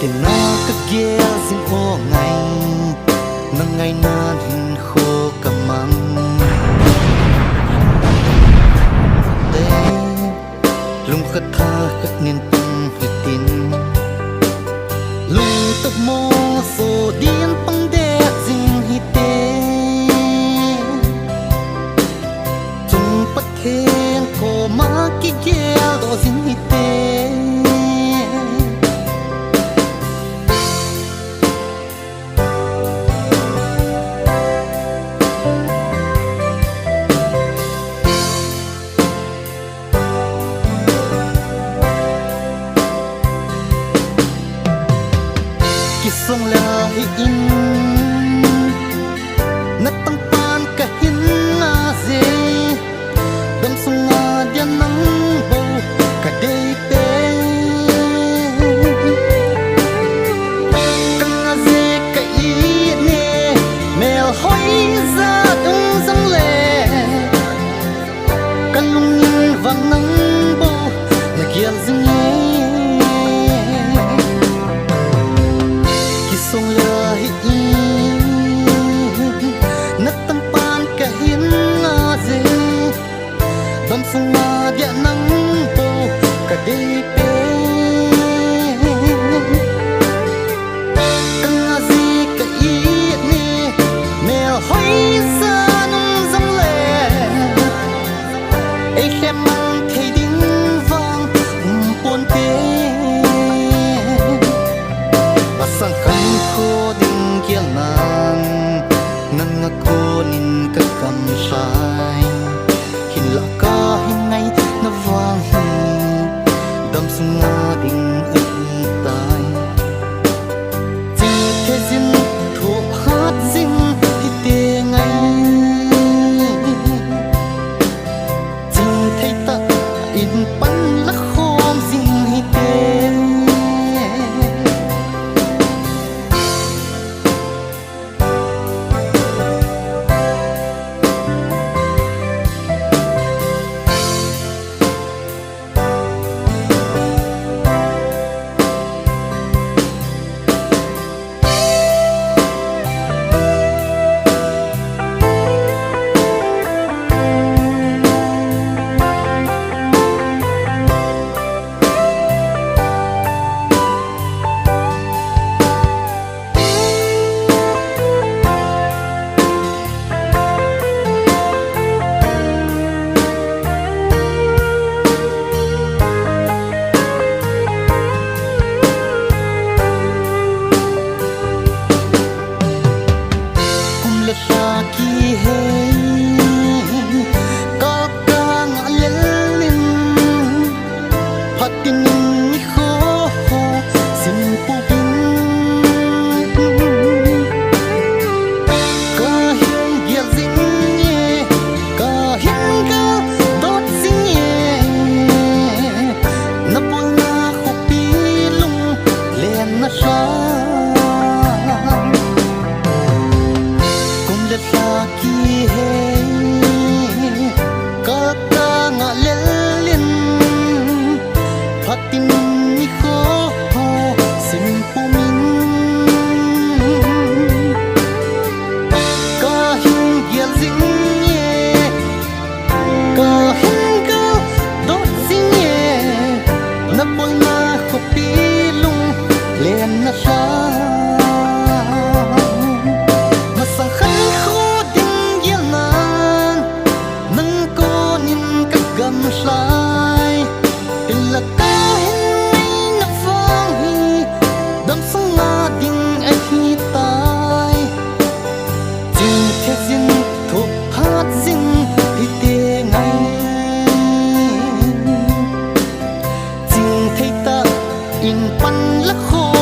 tiền na các ghé xin ô ngày nâng ngày na hình khô cầm măng tê lung khát tha khát niên tâm hi tin lung tập mô sô điên băng đê dinh hi tê chung bắt khen cô má ki ghé đô dinh hi tê song la hi in na tang pan ka hin na ze dam sung na dia nang bo ka dei pe kan na ze ka i ne mel hoi za dung zang le kan lung in vang nang bo ya kial zing song la hi na tam pan ka hin na ze dam sung na dia nang bo ka dei pe kan na zi ka i ne mel hoi sa nung zang le ai khem mang thei ding vang pon pe sang khăn khô đinh kia nan nâng ngã cô nín các cầm sai hin lạ ca hin ngay nó vang hi đâm sung ngã đinh ấy tai chỉ thế dinh thuộc hát dinh thì tê ngay chỉ thấy ta in bắn lắc khom dinh hi tê ki hey ka ka nga lelin hatin ni kho sin pu bin ka hin gel zin ye ka hin ga dot zin ye na pul na khu pi lung len na sha la ki hey ka ka nga lelin phatin ni kho sin pu min ka hin gel zing ye ka hin ga dot zing ye na pol na khu pi lung len na sha sai tình là ta hin na vang hi đâm sung na ding ai hi tai jing the jin thop hát jing hi te ngay jing thấy ta in pan lắc khô